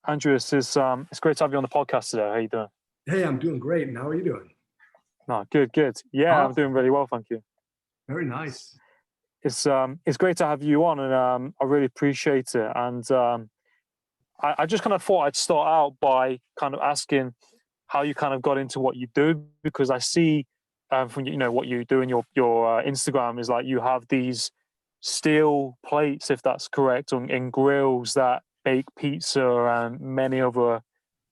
Andris, it's great to have you on the podcast today. How you doing? Hey, I'm doing great. And how are you doing? No, good, good. Yeah, I'm Awesome. doing really well, thank you. Very nice. It's great to have you on, and I really appreciate it. And I just kind of thought I'd start out by kind of asking how you kind of got into what you do, because I see from what you do in your Instagram is like you have these steel plates, if that's correct, in grills that bake pizza and many other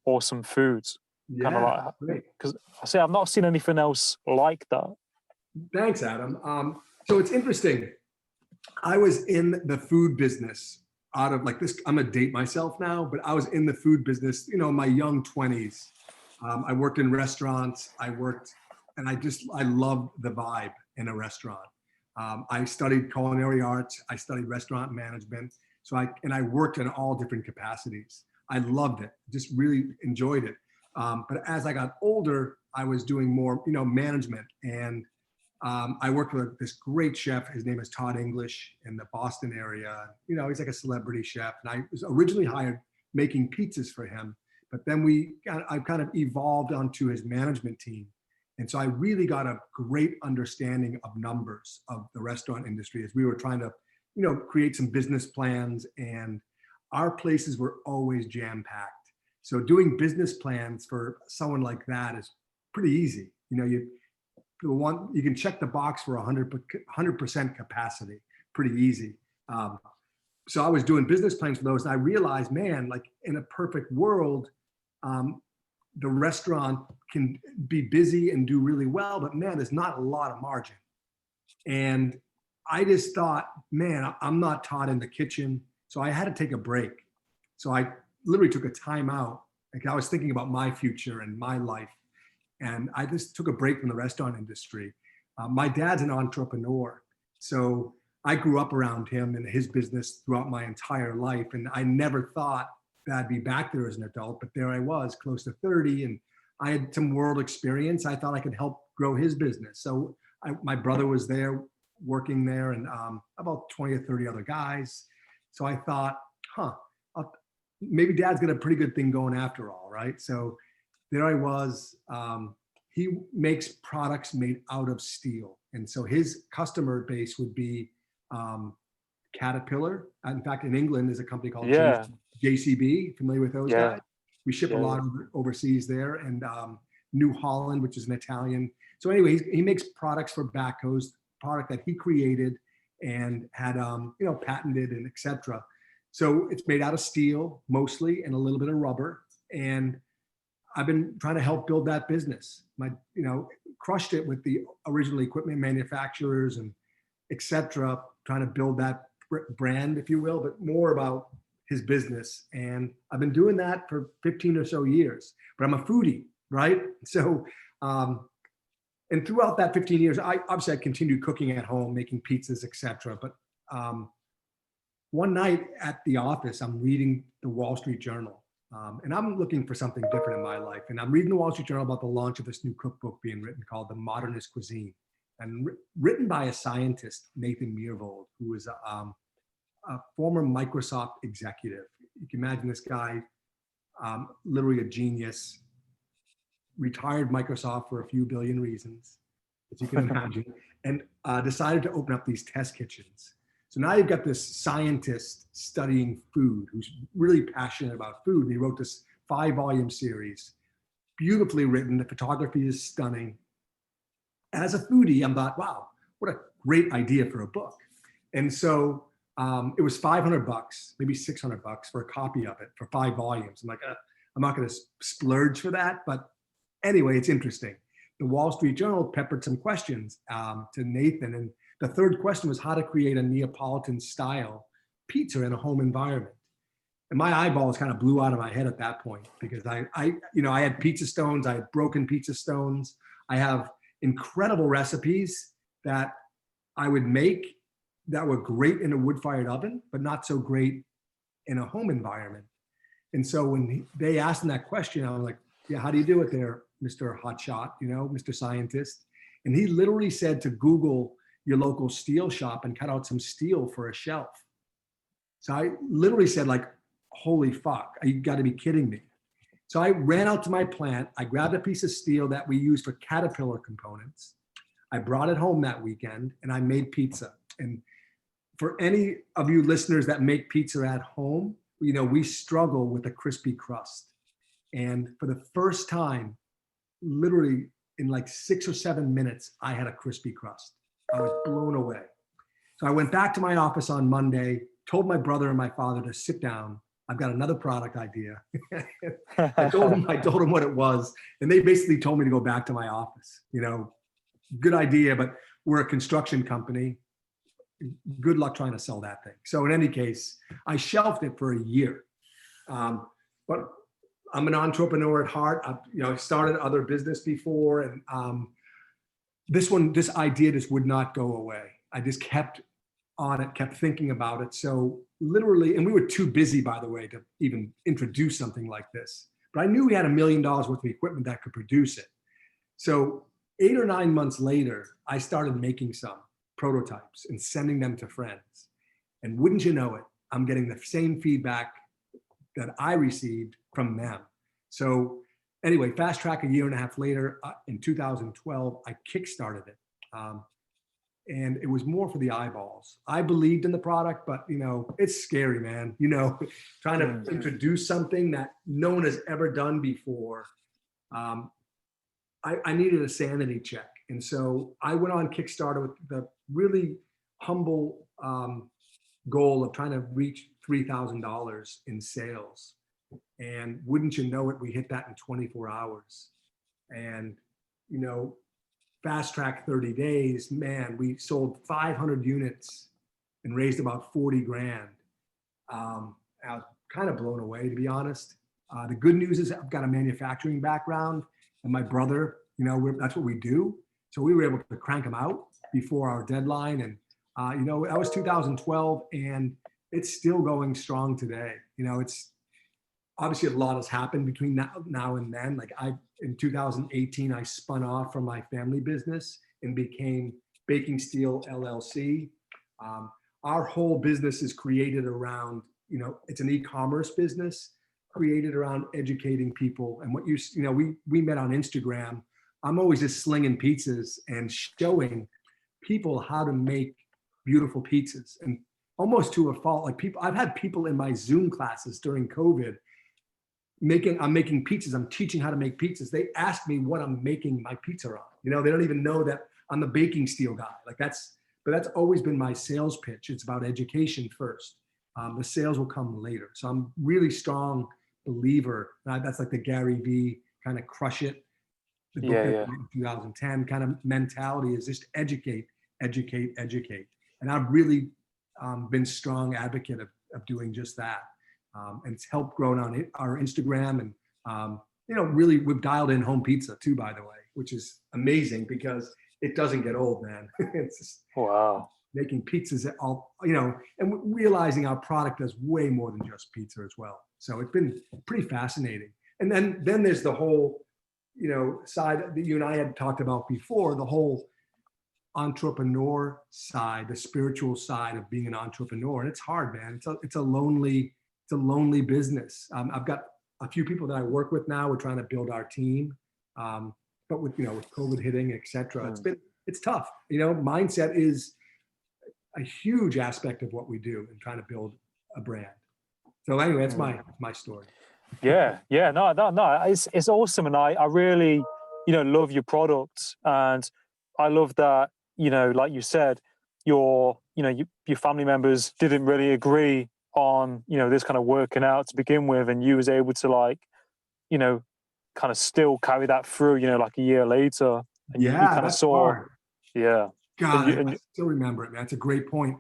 awesome foods. Kind of Yeah, like, great. because I say I've not seen anything else like that. Thanks, Adam. So it's interesting. I was in the food business out of like this. I'm gonna date myself now, but I was in the food business, my young 20s. I worked in restaurants. And I loved the vibe in a restaurant. I studied culinary arts. I studied restaurant management. I worked in all different capacities. I loved it. Just really enjoyed it. But as I got older, I was doing more, management. And I worked with this great chef. His name is Todd English in the Boston area. He's like a celebrity chef. And I was originally hired making pizzas for him. But then I kind of evolved onto his management team. And so I really got a great understanding of numbers of the restaurant industry as we were trying to, create some business plans, and our places were always jam-packed. So doing business plans for someone like that is pretty easy. You can check the box for 100% capacity, pretty easy. So I was doing business plans for those, and I realized, man, like in a perfect world, the restaurant can be busy and do really well, but man, there's not a lot of margin. And I just thought, man, I'm not taught in the kitchen. So I had to take a break. So I literally took a time out. Like I was thinking about my future and my life. And I just took a break from the restaurant industry. My dad's an entrepreneur. So I grew up around him and his business throughout my entire life. And I never thought that I'd be back there as an adult, but there I was, close to 30, and I had some world experience. I thought I could help grow his business. So my brother was there working there, and about 20 or 30 other guys. So I thought, maybe dad's got a pretty good thing going after all, right? So there I was. He makes products made out of steel. And so his customer base would be Caterpillar. In fact, in England, there's a company called JCB. Familiar with those guys? We ship a lot overseas there, and New Holland, which is an Italian. So anyway, he makes products for backhoes, product that he created and had patented and etc. So it's made out of steel mostly and a little bit of rubber. And I've been trying to help build that business. Crushed it with the original equipment manufacturers and etc. Trying to build that brand, if you will, but more about his business. And I've been doing that for 15 or so years, but I'm a foodie, right? So, and throughout that 15 years, I continued cooking at home, making pizzas, etc. But one night at the office, I'm reading the Wall Street Journal, and I'm looking for something different in my life. And I'm reading the Wall Street Journal about the launch of this new cookbook being written called The Modernist Cuisine, and written by a scientist, Nathan Miervold, who is a former Microsoft executive. You can imagine this guy, literally a genius, retired Microsoft for a few billion reasons, as you can imagine, and decided to open up these test kitchens. So now you've got this scientist studying food who's really passionate about food. And he wrote this 5-volume series, beautifully written. The photography is stunning. As a foodie, I'm like, wow, what a great idea for a book. And so it was $500, maybe $600 for a copy of it for 5 volumes. I'm like, I'm not going to splurge for that. But anyway, it's interesting. The Wall Street Journal peppered some questions to Nathan. And the third question was how to create a Neapolitan style pizza in a home environment. And my eyeballs kind of blew out of my head at that point, because I had pizza stones. I had broken pizza stones. I have incredible recipes that I would make that were great in a wood-fired oven, but not so great in a home environment. And so when they asked him that question, I was like, yeah, how do you do it there, Mr. Hotshot, Mr. Scientist? And he literally said to Google your local steel shop and cut out some steel for a shelf. So I literally said, like, holy fuck, you got to be kidding me. So I ran out to my plant. I grabbed a piece of steel that we use for Caterpillar components. I brought it home that weekend and I made pizza. And for any of you listeners that make pizza at home, you know, we struggle with a crispy crust. And for the first time, literally in like 6 or 7 minutes, I had a crispy crust. I was blown away. So I went back to my office on Monday, told my brother and my father to sit down. I've got another product idea. I told them what it was. And they basically told me to go back to my office. You know, good idea, but we're a construction company. Good luck trying to sell that thing. So in any case, I shelved it for a year. But I'm an entrepreneur at heart. I've started other business before, and this idea just would not go away. I just kept on it, kept thinking about it. So literally, and we were too busy, by the way, to even introduce something like this. But I knew we had $1 million worth of equipment that could produce it. So 8 or 9 months later, I started making some prototypes and sending them to friends. And wouldn't you know it, I'm getting the same feedback that I received from them. So anyway, fast track, a year and a half later, in 2012, I kickstarted it. And it was more for the eyeballs. I believed in the product, but you know, it's scary, man. You know, trying to introduce something that no one has ever done before. I needed a sanity check. And so I went on Kickstarter with the really humble goal of trying to reach $3,000 in sales. And wouldn't you know it, we hit that in 24 hours. And, you know, fast track 30 days, man, we sold 500 units and raised about 40 grand. I was kind of blown away, to be honest. The good news is I've got a manufacturing background, and my brother, you know, that's what we do. So we were able to crank them out before our deadline. And, you know, that was 2012, and it's still going strong today. You know, it's obviously a lot has happened between now and then. Like in 2018, I spun off from my family business and became Baking Steel LLC. Our whole business is created around, you know, it's an e-commerce business created around educating people. And what you know, we met on Instagram. I'm always just slinging pizzas and showing people how to make beautiful pizzas, and almost to a fault. Like I've had people in my Zoom classes during COVID I'm making pizzas. I'm teaching how to make pizzas. They ask me what I'm making my pizza on. You know, they don't even know that I'm the baking steel guy. But that's always been my sales pitch. It's about education first. The sales will come later. So I'm really strong believer. That's like the Gary V kind of crush it. The book in 2010 kind of mentality is just educate. And I've really been strong advocate of doing just that. And it's helped grow on our Instagram. And, you know, really we've dialed in home pizza too, by the way, which is amazing because it doesn't get old, man. It's just, wow. Making pizzas all, you know, and realizing our product does way more than just pizza as well. So it's been pretty fascinating. And then there's the whole, you know, side that you and I had talked about before, the whole entrepreneur side, the spiritual side of being an entrepreneur. And it's hard, man. It's a lonely business. I've got a few people that I work with now. We're trying to build our team. But with COVID hitting, et cetera, it's tough. You know, mindset is a huge aspect of what we do in trying to build a brand. So anyway, that's my story. No, it's awesome. And I really, you know, love your product. And I love that, you know, like you said, your family members didn't really agree on, you know, this kind of working out to begin with, and you was able to, like, you know, kind of still carry that through, you know, like a year later. And you kind of saw hard. Yeah. God, I still remember it, man. It's a great point.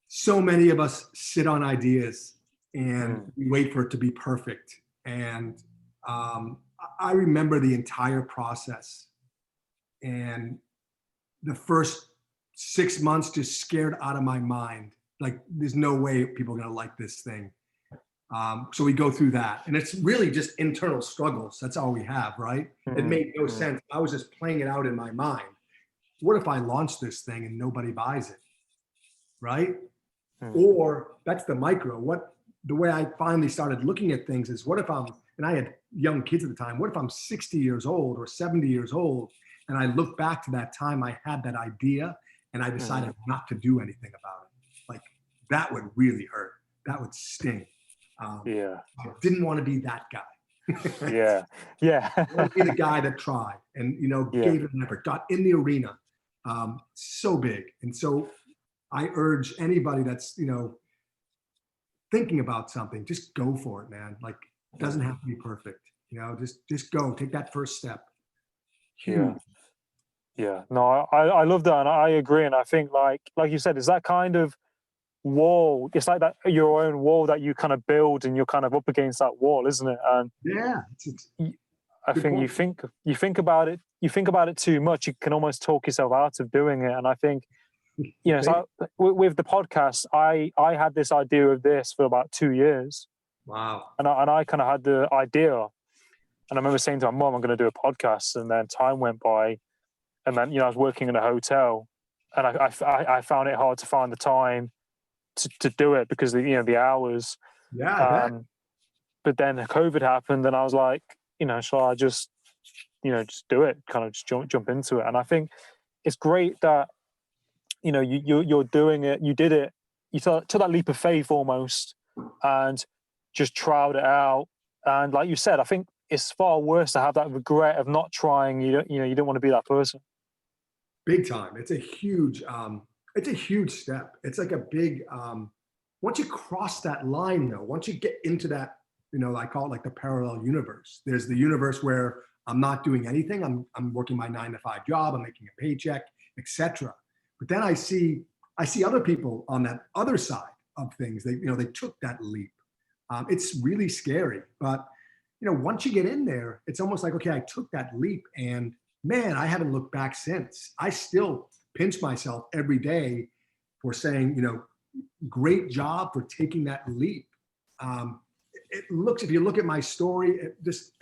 So many of us sit on ideas and we wait for it to be perfect. And I remember the entire process, and the first 6 months just scared out of my mind. Like, there's no way people are going to like this thing. So we go through that, and it's really just internal struggles. That's all we have, right? It made no sense. I was just playing it out in my mind. What if I launch this thing and nobody buys it, right? Or that's the micro. What the way I finally started looking at things is, what if and I had young kids at the time, what if I'm 60 years old or 70 years old, and I look back to that time I had that idea and I decided not to do anything about it? Like, that would really hurt. That would sting. Yeah. I didn't want to be that guy. Yeah. Yeah. I want to be the guy that tried and, gave it an effort, got in the arena. So big. And so I urge anybody that's, thinking about something, just go for it, man. Like, it doesn't have to be perfect. Just go, take that first step. Huge. Yeah. No, I love that. And I agree. And I think like you said, it's that kind of wall. It's like that, your own wall that you kind of build, and you're kind of up against that wall, isn't it? And yeah, I think you think about it too much, you can almost talk yourself out of doing it. And I think, so with the podcast, I had this idea of this for about 2 years. Wow. And I kind of had the idea, and I remember saying to my mom, I'm going to do a podcast. And then time went by, and then I was working in a hotel, and I found it hard to find the time to do it because the hours. Yeah. But then COVID happened, and I was like, shall I just do it, kind of just jump into it. And I think it's great that you're doing it. You did it. You took that leap of faith almost, and just trialed it out. And like you said, I think it's far worse to have that regret of not trying. You don't want to be that person. Big time. It's a huge step. It's like a big, once you cross that line though, once you get into that, I call it like the parallel universe. There's the universe where I'm not doing anything. I'm working my 9-to-5 job. I'm making a paycheck, etc. But then I see other people on that other side of things. They took that leap. It's really scary, but once you get in there, it's almost like, okay, I took that leap, and man, I haven't looked back since. I still pinch myself every day for saying, great job for taking that leap. If you look at my story,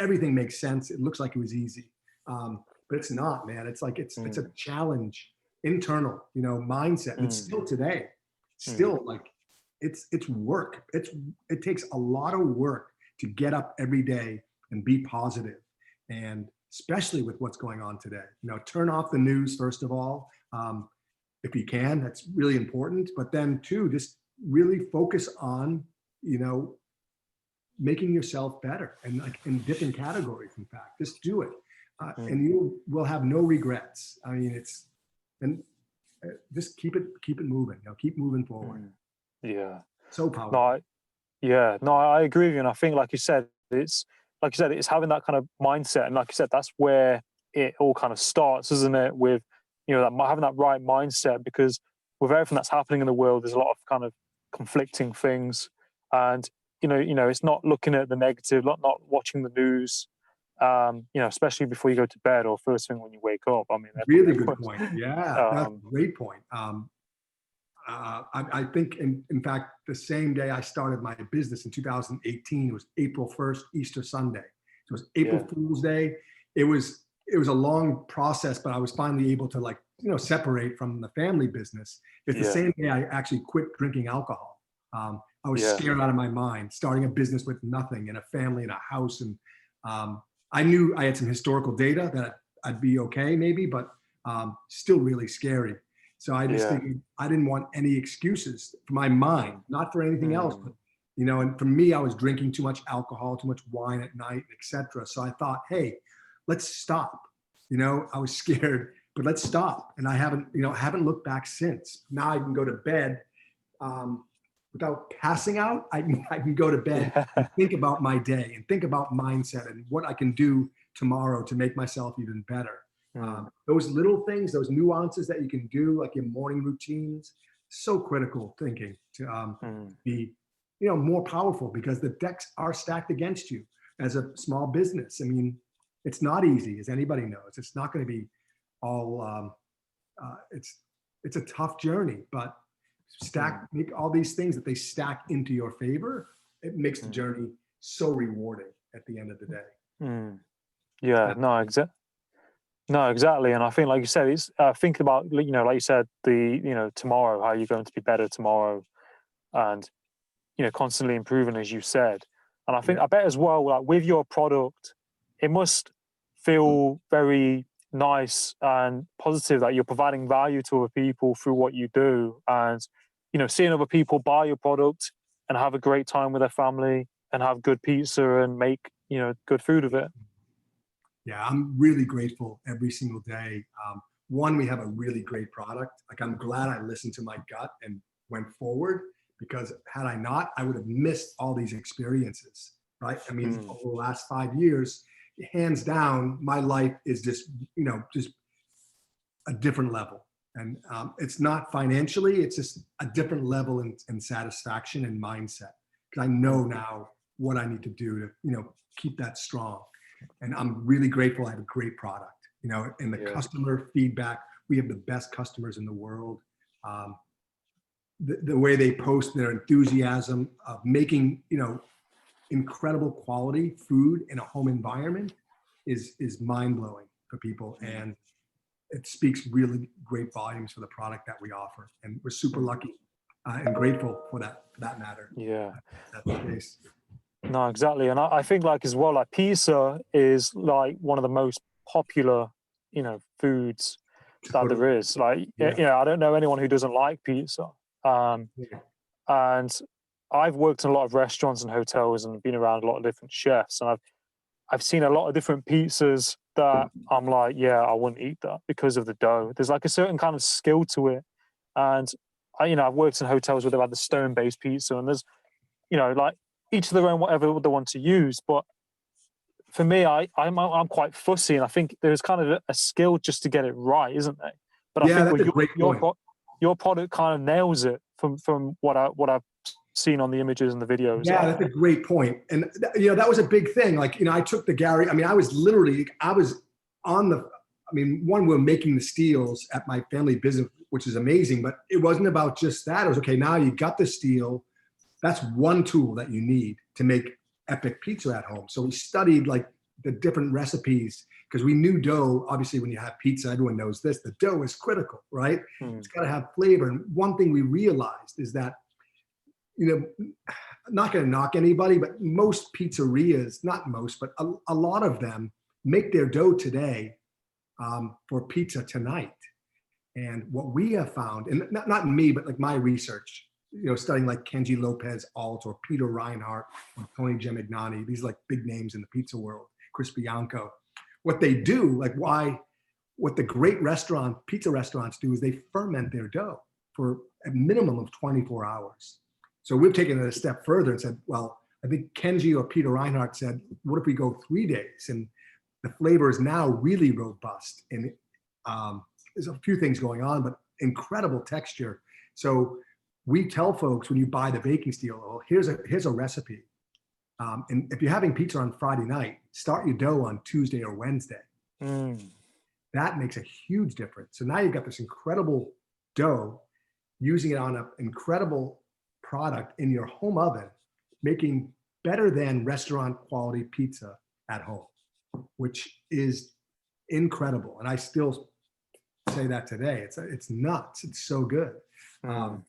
everything makes sense. It looks like it was easy, but it's not, man. It's like it's a challenge, internal, mindset. And it's still today, like it's work. It takes a lot of work to get up every day and be positive, and especially with what's going on today. Turn off the news first of all, if you can. That's really important. But then too, just really focus on making yourself better, and like in different categories. In fact, just do it, and you will have no regrets. I mean, just keep it moving. Keep moving forward. Yeah. So powerful. I agree with you. And I think, like you said, it's having that kind of mindset. And like you said, that's where it all kind of starts, isn't it? With, having that right mindset, because with everything that's happening in the world, there's a lot of kind of conflicting things. And, it's not looking at the negative, not watching the news, especially before you go to bed or first thing when you wake up. I mean, really good point. Yeah, that's a great point. I think, in fact, the same day I started my business in 2018, it was April 1st, Easter Sunday. So it was April Fool's Day. It was a long process, but I was finally able to separate from the family business. It's the same day I actually quit drinking alcohol. I was scared out of my mind, starting a business with nothing, and a family and a house. And I knew I had some historical data that I'd be okay maybe, but still really scary. So I just think I didn't want any excuses for my mind, not for anything else. But, and for me, I was drinking too much alcohol, too much wine at night, etc. So I thought, hey, let's stop. I was scared, but let's stop. And I haven't looked back since. Now I can go to bed without passing out. I can go to bed and think about my day and think about mindset and what I can do tomorrow to make myself even better. Those little things, those nuances that you can do, like your morning routines, so critical thinking to be, more powerful, because the decks are stacked against you as a small business. I mean, it's not easy, as anybody knows. It's not going to be all. It's a tough journey, but make all these things that they stack into your favor. It makes the journey so rewarding at the end of the day. Yeah, no, exactly. And I think, like you said, it's thinking about, like you said, tomorrow, how you're going to be better tomorrow. And constantly improving, as you said. And I think I bet as well, like with your product, it must feel very nice and positive that you're providing value to other people through what you do, and seeing other people buy your product and have a great time with their family and have good pizza and make good food of it. Yeah, I'm really grateful every single day. One, we have a really great product. Like, I'm glad I listened to my gut and went forward, because had I not, I would have missed all these experiences, right? I mean, over the last 5 years, hands down, my life is just a different level. And it's not financially, it's just a different level in satisfaction and mindset. Because I know now what I need to do to, keep that strong. And I'm really grateful I have a great product, and the customer feedback. We have the best customers in the world. The way they post their enthusiasm of making, incredible quality food in a home environment is mind-blowing for people. And it speaks really great volumes for the product that we offer. And we're super lucky and grateful for that matter. Yeah. That's the case. No, exactly. And I think like as well, like pizza is like one of the most popular, foods that there is. Like, I don't know anyone who doesn't like pizza. And I've worked in a lot of restaurants and hotels and been around a lot of different chefs. And I've seen a lot of different pizzas that I'm like, yeah, I wouldn't eat that because of the dough. There's like a certain kind of skill to it. And I've worked in hotels where they've had the stone-based pizza, and there's, like each of their own, whatever they want to use. But for me, I'm quite fussy, and I think there's kind of a skill just to get it right, isn't there? But I think with your product kind of nails it from what I've seen on the images and the videos. Yeah, that's a great point. And that was a big thing. Like, I took the Gary, I was on the, one, we're making the steels at my family business, which is amazing, but it wasn't about just that. It was, okay, now you got the steel. That's one tool that you need to make epic pizza at home. So we studied like the different recipes, because we knew dough, obviously when you have pizza, everyone knows this, the dough is critical, right? It's got to have flavor. And one thing we realized is that, not going to knock anybody, but most pizzerias, not most, but a lot of them make their dough today for pizza tonight. And what we have found, and not me, but like my research, studying like Kenji Lopez Alt or Peter Reinhardt or Tony Gemignani, these like big names in the pizza world, Chris Bianco. What they do, what the great pizza restaurants do, is they ferment their dough for a minimum of 24 hours. So we've taken it a step further and said, well, I think Kenji or Peter Reinhardt said, what if we go 3 days? And the flavor is now really robust. And there's a few things going on, but incredible texture. So we tell folks, when you buy the baking steel, oh, here's a recipe. And if you're having pizza on Friday night, start your dough on Tuesday or Wednesday. That makes a huge difference. So now you've got this incredible dough, using it on an incredible product in your home oven, making better than restaurant quality pizza at home, which is incredible. And I still say that today. It's nuts. It's so good. And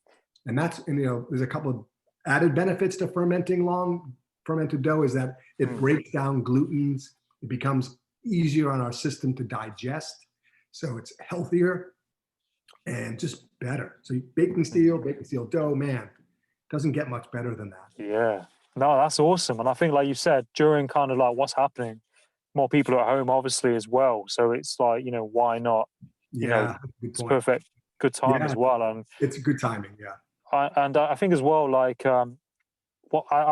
there's a couple of added benefits to fermenting long fermented dough, is that it breaks down glutens. It becomes easier on our system to digest. So it's healthier and just better. So baking steel dough, man, doesn't get much better than that. Yeah. No, that's awesome. And I think, like you said, during kind of like what's happening, more people are at home, obviously, as well. So it's like, why not? It's perfect. Good time as well. And it's good timing. Yeah. I think as well, like, I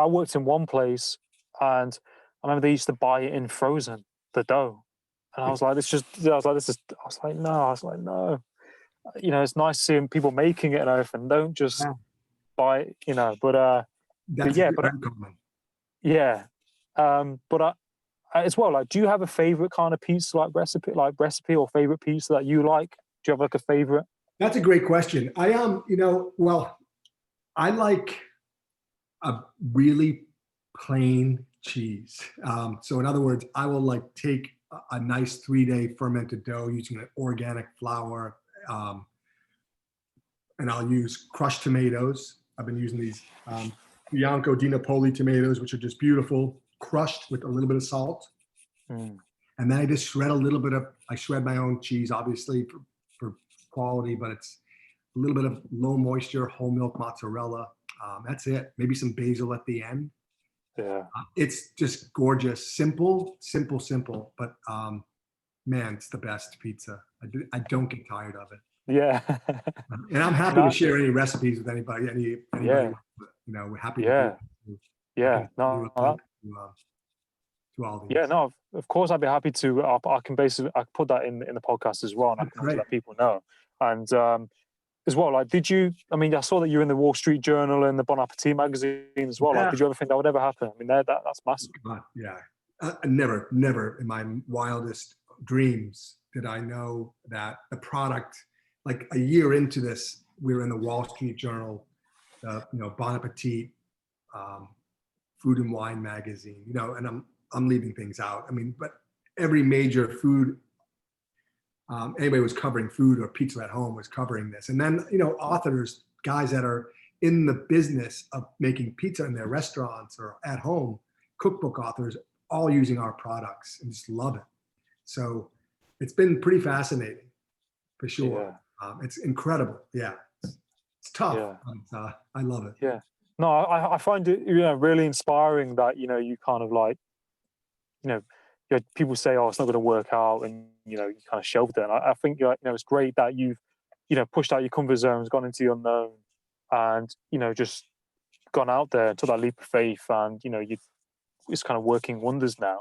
worked in one place, and I remember they used to buy it in frozen, the dough. And I was like, no. It's nice seeing people making it and everything. Don't just buy it, but as well, like, do you have a favorite kind of pizza, like recipe or favorite pizza that you like? Do you have like a favorite? That's a great question. I I like a really plain cheese. So in other words, I will like take a nice 3-day fermented dough using an organic flour, and I'll use crushed tomatoes. I've been using these Bianco di Napoli tomatoes, which are just beautiful, crushed with a little bit of salt. Mm. And then I just shred a little bit of, I shred my own cheese, obviously for quality, but it's a little bit of low moisture, whole milk mozzarella. That's it. Maybe some basil at the end. Yeah. It's just gorgeous. Simple, but man, it's the best pizza. I don't get tired of it. Yeah. And I'm happy to share any recipes with anybody. Yeah. We're happy Yeah. to do. Yeah. Do a link to all these. Yeah, no, of course I'd be happy to. I can basically I can put that in the podcast as well, and I can also Great. let people know. And as well, like, did you? I mean, I saw that you're in the Wall Street Journal and the Bon Appetit magazine as well. Yeah. Like, did you ever think that would ever happen? I mean, that's massive. Yeah, never in my wildest dreams did I know that the product. Like a year into this, we were in the Wall Street Journal, Bon Appetit, Food and Wine magazine, and I'm leaving things out. I mean, but every major food, anybody was covering food or pizza at home was covering this. And then, authors, guys that are in the business of making pizza in their restaurants or at home, cookbook authors, all using our products and just love it. So it's been pretty fascinating for sure. Yeah. It's incredible. Yeah. It's tough. Yeah. But, I love it. Yeah. No, I find it really inspiring that you kind of like people say, oh, it's not going to work out, and you kind of shelved it. And I think it's great that you've pushed out your comfort zones, gone into the unknown, and just gone out there and took that leap of faith, and it's kind of working wonders now.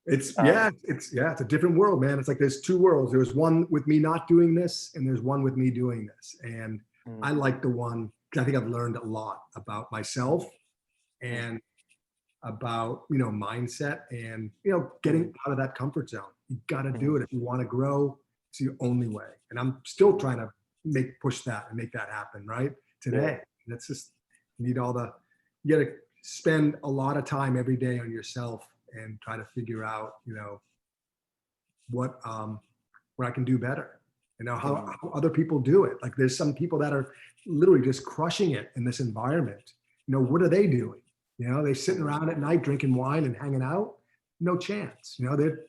It's it's a different world, man. It's like there's two worlds. There's one with me not doing this, and there's one with me doing this. And I like the one, because I think I've learned a lot about myself and about mindset and getting out of that comfort zone. You got to do it if you want to grow. It's the only way. And I'm still trying to push that and make that happen right today. That's just, you got to spend a lot of time every day on yourself and try to figure out what I can do better, how other people do it. Like there's some people that are literally just crushing it in this environment. What are they doing? They're sitting around at night drinking wine and hanging out. No chance. They're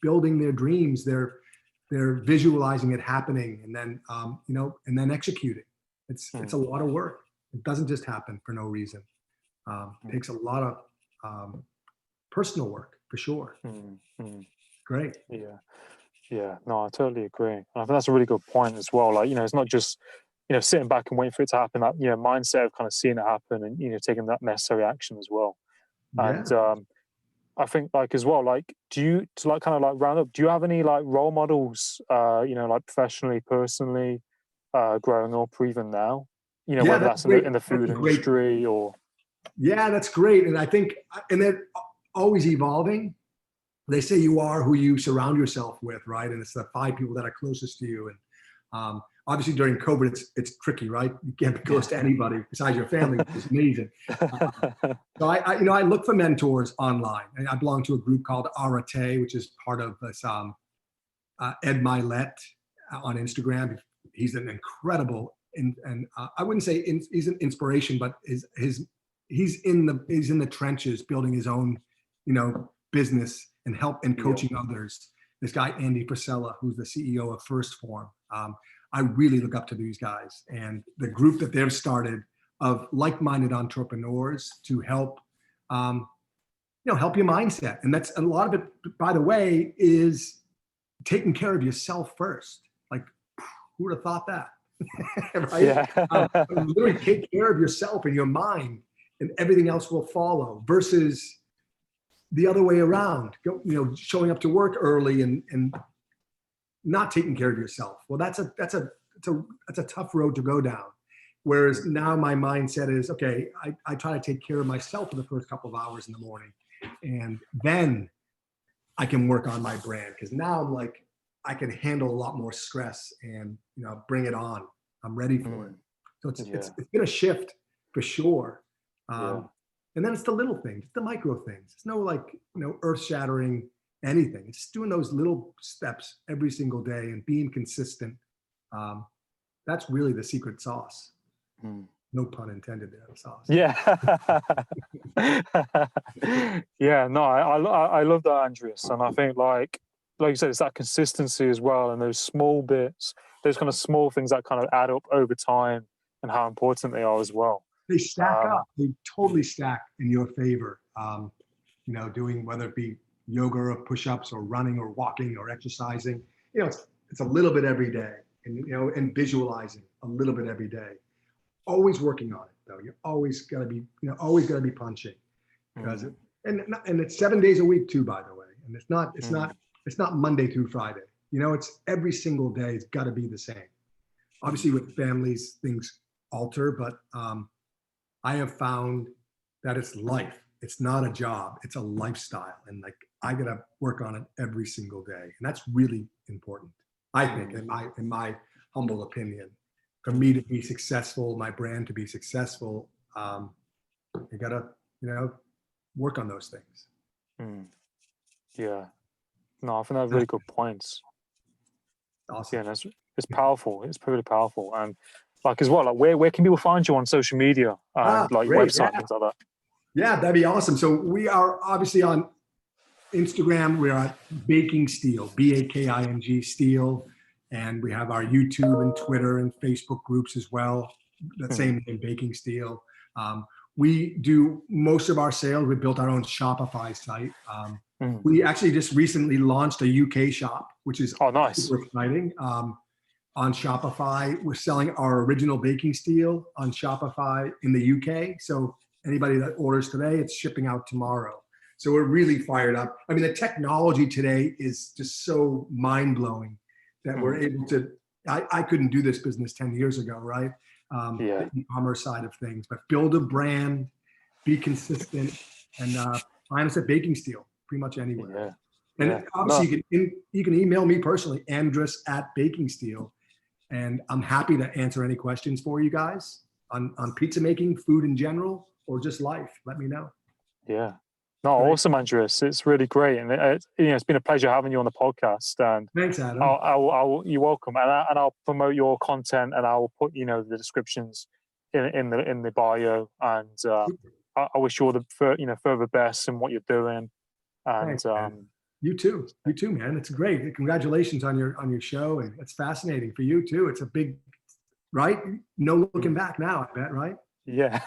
building their dreams. They're visualizing it happening, and then and then executing. It's a lot of work. It doesn't just happen for no reason. It takes a lot of personal work for sure. Great. Yeah. No, I totally agree. And I think that's a really good point as well. Like it's not just sitting back and waiting for it to happen. That mindset of kind of seeing it happen and taking that necessary action as well. And I think like as well, like do you round up? Do you have any like role models? Like professionally, personally, growing up, or even now? Whether that's in the food industry or. Yeah, that's great. And I think, and they're always evolving. They say you are who you surround yourself with, right? And it's the 5 people that are closest to you. And obviously during COVID, it's tricky, right? You can't be close to anybody besides your family, which is amazing. So I look for mentors online. I belong to a group called Arate, which is part of this Ed Milet on Instagram. He's an incredible, and I wouldn't say he's an inspiration, but he's in the trenches building his own, business and coaching others. This guy, Andy Frisella, who's the CEO of First Form. I really look up to these guys and the group that they've started of like-minded entrepreneurs to help, help your mindset. And that's a lot of it, by the way, is taking care of yourself first. Like, who would have thought that? Right? Literally take care of yourself and your mind, and everything else will follow, versus the other way around. Showing up to work early and not taking care of yourself. Well, that's a tough road to go down. Whereas now my mindset is, okay, I try to take care of myself for the first couple of hours in the morning, and then I can work on my brand, because now I'm like, I can handle a lot more stress and bring it on. I'm ready for it. So it's been a shift for sure. And then it's the little things, the micro things. It's no earth-shattering anything. It's doing those little steps every single day and being consistent. That's really the secret sauce. No pun intended there. That's awesome. Yeah. Yeah, no, I love that, Andreas. And I think like you said, it's that consistency as well, and those small bits, those kind of small things that kind of add up over time, and how important they are as well. They stack up. They totally stack in your favor. Doing whether it be yoga or push-ups or running or walking or exercising, it's a little bit every day, and visualizing a little bit every day. Always working on it though. You always gotta be punching, because and it's 7 days a week too, by the way. And it's not Monday through Friday. It's every single day. It's got to be the same. Obviously, with families, things alter, but I have found that it's life. It's not a job. It's a lifestyle, and like I gotta work on it every single day, and that's really important. I think, in my humble opinion, for me to be successful, my brand to be successful, you gotta, work on those things. Yeah. No, I think that's really good points. Awesome. Yeah, it's powerful. It's pretty powerful. And like as well, like where can people find you on social media and like your website and things like that? Yeah, that'd be awesome. So we are obviously on Instagram. We're at Baking Steel, BAKING Steel. And we have our YouTube and Twitter and Facebook groups as well. That same name, Baking Steel. We do most of our sales. We built our own Shopify site. We actually just recently launched a UK shop, which is super exciting. On Shopify, we're selling our original baking steel on Shopify in the UK. So anybody that orders today, it's shipping out tomorrow. So we're really fired up. I mean, the technology today is just so mind-blowing that we're able to, I couldn't do this business 10 years ago, right? The e-commerce side of things, but build a brand, be consistent, and find us at Baking Steel, pretty much anywhere. And obviously you can email me personally, Andris at Baking Steel, and I'm happy to answer any questions for you guys on pizza making, food in general, or just life. Let me know. Yeah. No, awesome, Andris. It's really great, and it's been a pleasure having you on the podcast. And thanks, Adam. You're welcome, and I'll promote your content, and I'll put the descriptions in the bio. And I wish you all the further best in what you're doing. And thanks, you too, man. It's great. Congratulations on your show, and it's fascinating for you too. It's a big, right? No looking back now, I bet, right? Yeah.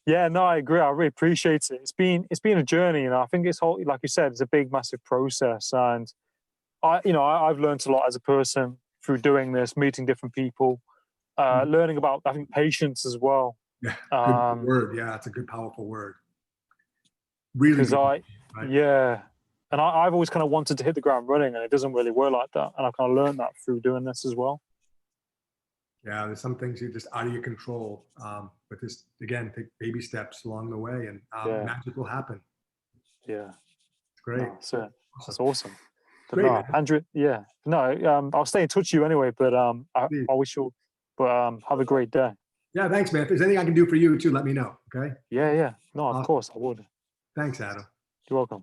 Yeah, no, I agree. I really appreciate it. It's been a journey, and I think it's whole, like you said, it's a big, massive process. And I've learned a lot as a person through doing this, meeting different people, learning about, I think, patience as well. Yeah, good word. Yeah, it's a good, powerful word. Really, and I've always kind of wanted to hit the ground running, and it doesn't really work like that. And I kind of learned that through doing this as well. Yeah, there's some things you're just out of your control. But just, again, take baby steps along the way, and magic will happen. Yeah. It's great. No, that's awesome. But great, Andrew, I'll stay in touch with you anyway, but I wish you, have a great day. Yeah, thanks, man. If there's anything I can do for you too, let me know, okay? Yeah. No, of course I would. Thanks, Adam. You're welcome.